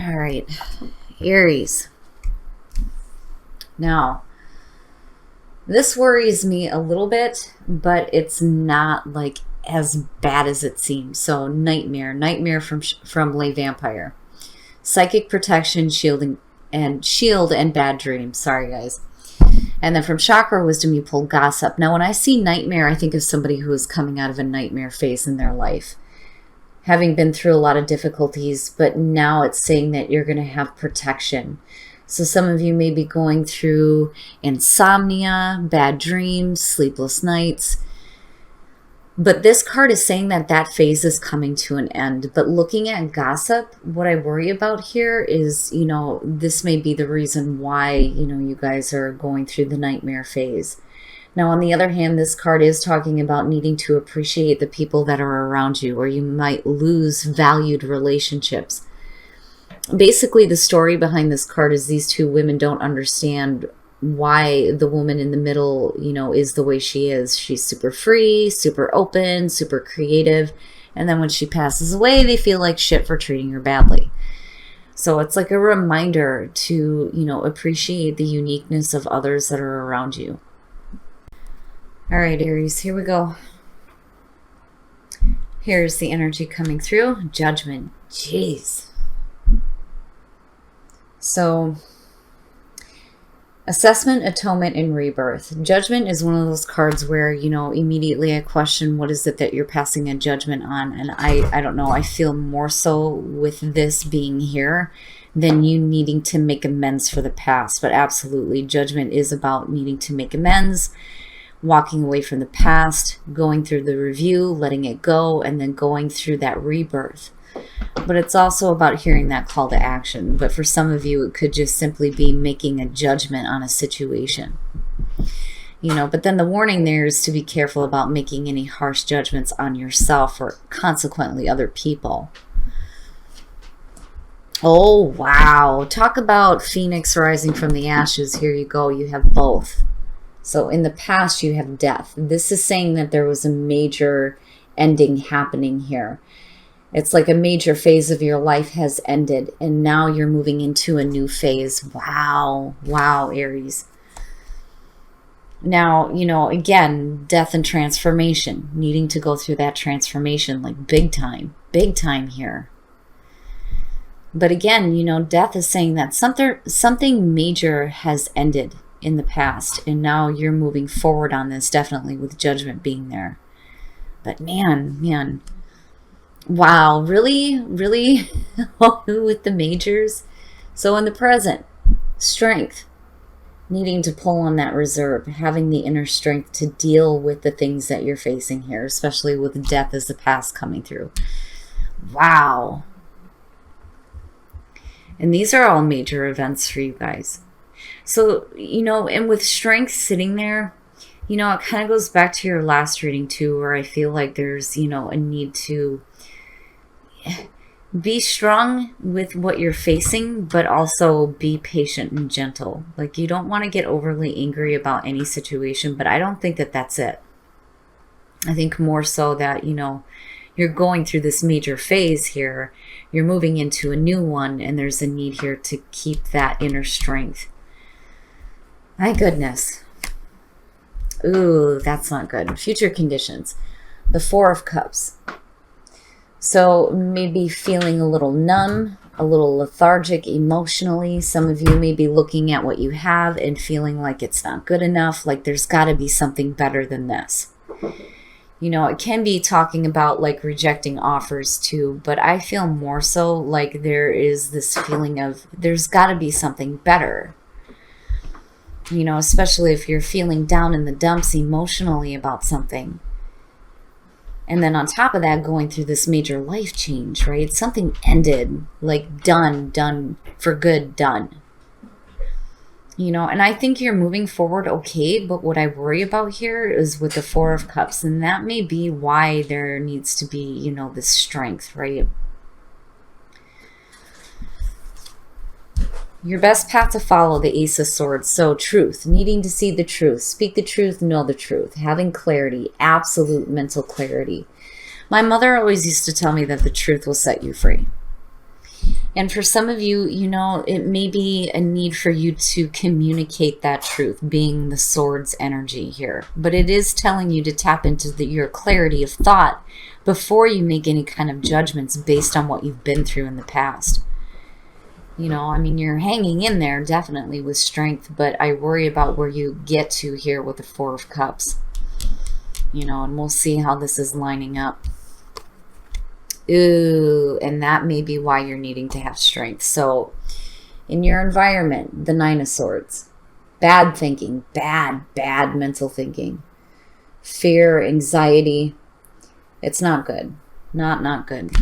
All right, Aries. Now, this worries me a little bit, but it's not like as bad as it seems. So, nightmare from Lay Vampire, psychic protection, shield and bad dreams. Sorry, guys. And then from Chakra Wisdom, you pull gossip. Now, when I see nightmare, I think of somebody who is coming out of a nightmare phase in their life, having been through a lot of difficulties, but now it's saying that you're going to have protection. So some of you may be going through insomnia, bad dreams, sleepless nights. But this card is saying that that phase is coming to an end. But looking at gossip, what I worry about here is, this may be the reason why, you guys are going through the nightmare phase. Now, on the other hand, this card is talking about needing to appreciate the people that are around you, or you might lose valued relationships. Basically, the story behind this card is these two women don't understand why the woman in the middle, is the way she is. She's super free, super open, super creative. And then when she passes away, they feel like shit for treating her badly. So it's like a reminder to, appreciate the uniqueness of others that are around you. All right, Aries, here we go. Here's the energy coming through. Judgment. Jeez. So, assessment, atonement, and rebirth. Judgment is one of those cards where, immediately I question what is it that you're passing a judgment on. And I don't know. I feel more so with this being here than you needing to make amends for the past. But absolutely, judgment is about needing to make amends, walking away from the past, going through the review, letting it go, and then going through that rebirth. But it's also about hearing that call to action. But for some of you, it could just simply be making a judgment on a situation. But then the warning there is to be careful about making any harsh judgments on yourself or consequently other people. Oh, wow. Talk about Phoenix rising from the ashes. Here you go. You have both. So in the past, you have death. This is saying that there was a major ending happening here. It's like a major phase of your life has ended, and now you're moving into a new phase. Wow. Wow, Aries. Now, again, death and transformation, needing to go through that transformation, like big time here. But again, death is saying that something major has ended in the past, and now you're moving forward on this, definitely with judgment being there. But man, wow, really with the majors. So in the present, strength, needing to pull on that reserve, having the inner strength to deal with the things that you're facing here, especially with death as the past coming through. Wow. And these are all major events for you guys. So, and with strength sitting there, it kind of goes back to your last reading too, where I feel like there's, a need to be strong with what you're facing, but also be patient and gentle. Like, you don't want to get overly angry about any situation, but I don't think that that's it. I think more so that, you're going through this major phase here. You're moving into a new one, and there's a need here to keep that inner strength. My goodness. Ooh, that's not good. Future conditions. The Four of Cups. So maybe feeling a little numb, a little lethargic emotionally. Some of you may be looking at what you have and feeling like it's not good enough, like there's got to be something better than this. It can be talking about like rejecting offers too, but I feel more so like there is this feeling of there's got to be something better. Especially if you're feeling down in the dumps emotionally about something. And then on top of that, going through this major life change, right? Something ended, like done for good, done. And I think you're moving forward okay, but what I worry about here is with the Four of Cups, and that may be why there needs to be, this strength, right? Your best path to follow, the Ace of Swords. So truth, needing to see the truth, speak the truth, know the truth, having clarity, absolute mental clarity. My mother always used to tell me that the truth will set you free. And for some of you, it may be a need for you to communicate that truth, being the sword's energy here. But it is telling you to tap into your clarity of thought before you make any kind of judgments based on what you've been through in the past. I mean, you're hanging in there definitely with strength, but I worry about where you get to here with the Four of Cups. And we'll see how this is lining up. Ooh, and that may be why you're needing to have strength. So, in your environment, the Nine of Swords. Bad thinking, bad mental thinking. Fear, anxiety. It's not good. Not good.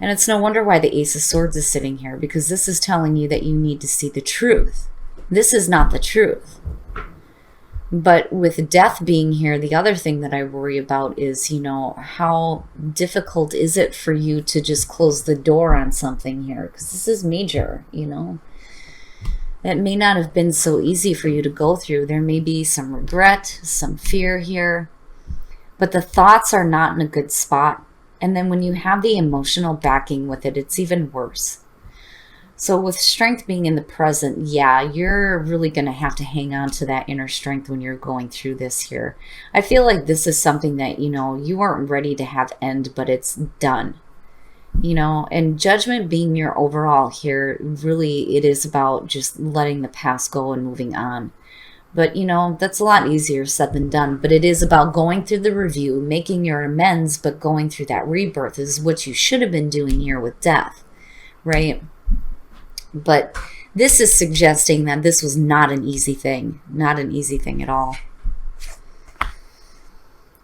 And it's no wonder why the Ace of Swords is sitting here, because this is telling you that you need to see the truth. This is not the truth. But with death being here, the other thing that I worry about is, how difficult is it for you to just close the door on something here? Because this is major, That may not have been so easy for you to go through. There may be some regret, some fear here. But the thoughts are not in a good spot. And then when you have the emotional backing with it, it's even worse. So with strength being in the present, yeah, you're really going to have to hang on to that inner strength when you're going through this here. I feel like this is something that, you weren't ready to have end, but it's done. And judgment being your overall here, really it is about just letting the past go and moving on. But, that's a lot easier said than done. But it is about going through the review, making your amends, but going through that rebirth is what you should have been doing here with death, right? But this is suggesting that this was not an easy thing. Not an easy thing at all.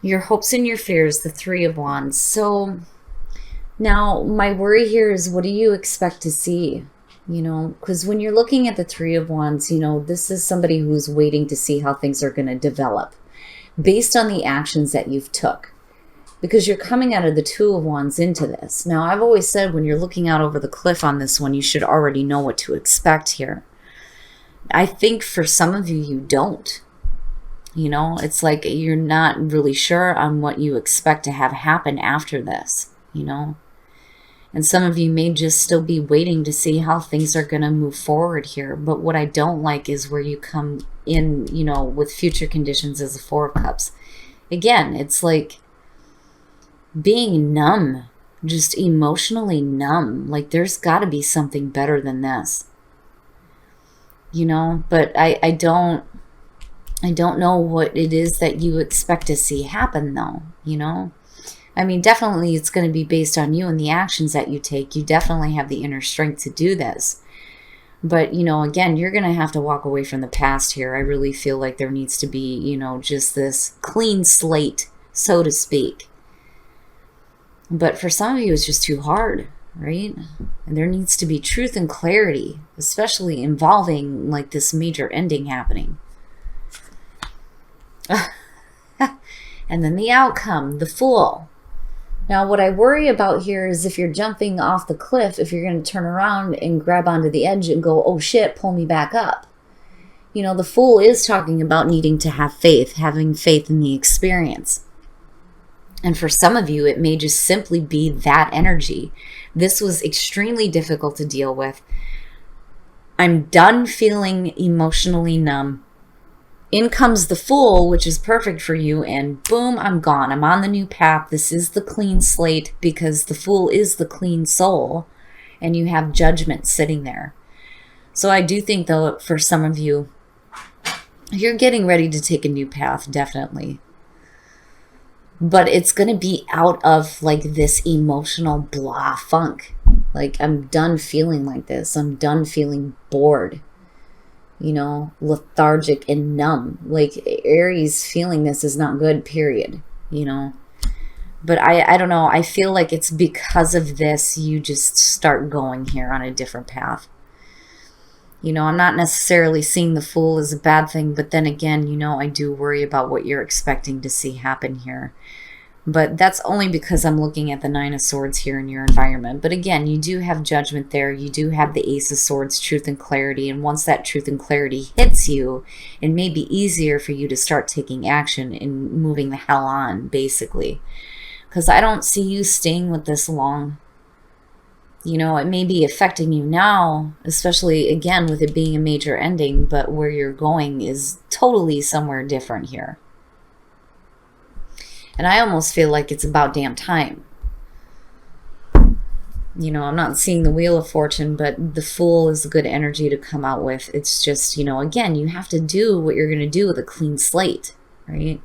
Your hopes and your fears, the Three of Wands. So now my worry here is, what do you expect to see? Because when you're looking at the Three of Wands, this is somebody who's waiting to see how things are going to develop based on the actions that you've took. Because you're coming out of the Two of Wands into this. Now, I've always said when you're looking out over the cliff on this one, you should already know what to expect here. I think for some of you, you don't. It's like you're not really sure on what you expect to have happen after this, And some of you may just still be waiting to see how things are going to move forward here. But what I don't like is where you come in, with future conditions as a Four of Cups. Again, it's like being numb, just emotionally numb. Like there's got to be something better than this, but I don't know what it is that you expect to see happen though, I mean, definitely it's going to be based on you and the actions that you take. You definitely have the inner strength to do this. But, again, you're going to have to walk away from the past here. I really feel like there needs to be, just this clean slate, so to speak. But for some of you, it's just too hard, right? And there needs to be truth and clarity, especially involving like this major ending happening. And then the outcome, the Fool. Now, what I worry about here is if you're jumping off the cliff, if you're going to turn around and grab onto the edge and go, oh shit, pull me back up. The Fool is talking about needing to have faith, having faith in the experience. And for some of you, it may just simply be that energy. This was extremely difficult to deal with. I'm done feeling emotionally numb. In comes the Fool, which is perfect for you, and boom, I'm gone. I'm on the new path. This is the clean slate because the Fool is the clean soul, and you have judgment sitting there. So I do think, though, for some of you, you're getting ready to take a new path, definitely. But it's going to be out of like this emotional blah funk. Like, I'm done feeling like this. I'm done feeling bored, lethargic and numb. Like Aries feeling this is not good, period, But I don't know. I feel like it's because of this you just start going here on a different path. I'm not necessarily seeing the Fool as a bad thing, but then again, I do worry about what you're expecting to see happen here. But that's only because I'm looking at the Nine of Swords here in your environment. But again, you do have judgment there. You do have the Ace of Swords, truth and clarity. And once that truth and clarity hits you, it may be easier for you to start taking action and moving the hell on, basically. Because I don't see you staying with this long. You know, it may be affecting you now, especially again with it being a major ending, but where you're going is totally somewhere different here. And I almost feel like it's about damn time. You know, I'm not seeing the Wheel of Fortune, but the Fool is a good energy to come out with. It's just, you know, again, you have to do what you're going to do with a clean slate, right?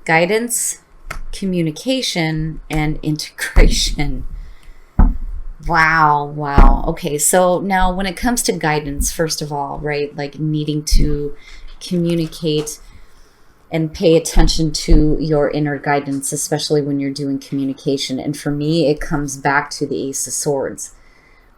Guidance, communication, and integration. Wow, wow. Okay, so now when it comes to guidance, first of all, right, like needing to communicate and pay attention to your inner guidance, especially when you're doing communication. And for me, it comes back to the Ace of Swords.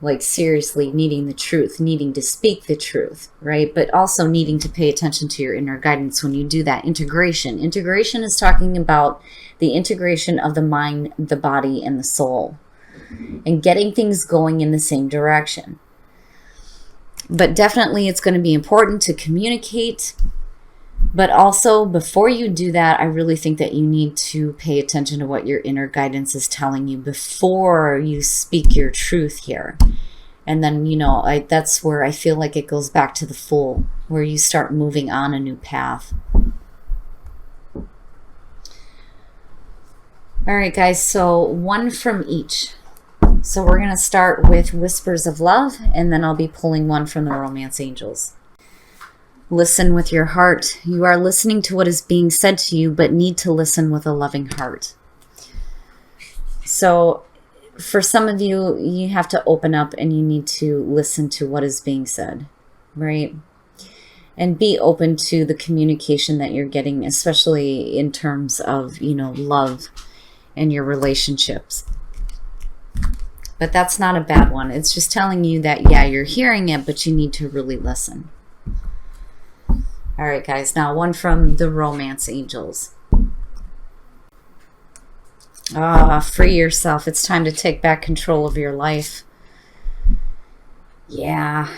Like seriously needing the truth, needing to speak the truth, right? But also needing to pay attention to your inner guidance when you do that. Integration. Integration is talking about the integration of the mind, the body, and the soul, and getting things going in the same direction. But definitely it's going to be important to communicate. But also, before you do that, I really think that you need to pay attention to what your inner guidance is telling you before you speak your truth here. And then, you know, that's where I feel like it goes back to the Fool, where you start moving on a new path. All right, guys, so one from each. So we're going to start with Whispers of Love, and then I'll be pulling one from the Romance Angels. Listen with your heart. You are listening to what is being said to you, but need to listen with a loving heart. So for some of you, you have to open up and you need to listen to what is being said, right? And be open to the communication that you're getting, especially in terms of, you know, love and your relationships. But that's not a bad one. It's just telling you that, yeah, you're hearing it, but you need to really listen. All right, guys, now one from the Romance Angels. Free yourself. It's time to take back control of your life. Yeah.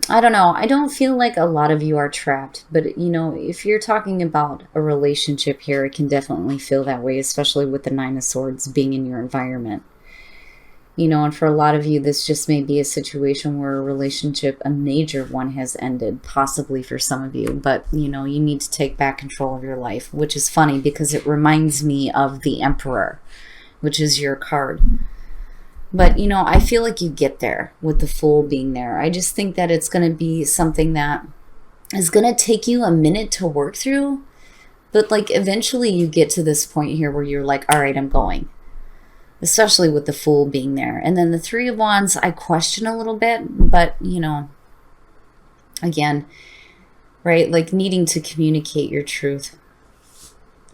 I don't know. I don't feel like a lot of you are trapped, but you know, if you're talking about a relationship here, it can definitely feel that way, especially with the Nine of Swords being in your environment. You know, and for a lot of you, this just may be a situation where a relationship, a major one, has ended, possibly for some of you. But, you know, you need to take back control of your life, which is funny because it reminds me of the Emperor, which is your card. But, you know, I feel like you get there with the Fool being there. I just think that it's going to be something that is going to take you a minute to work through. But, like, eventually you get to this point here where you're like, all right, I'm going. Especially with the Fool being there. And then the Three of Wands, I question a little bit, but, you know, again, right, like needing to communicate your truth.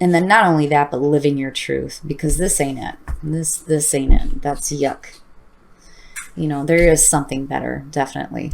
And then not only that, but living your truth, because this ain't it. This ain't it. That's yuck. You know, there is something better, definitely.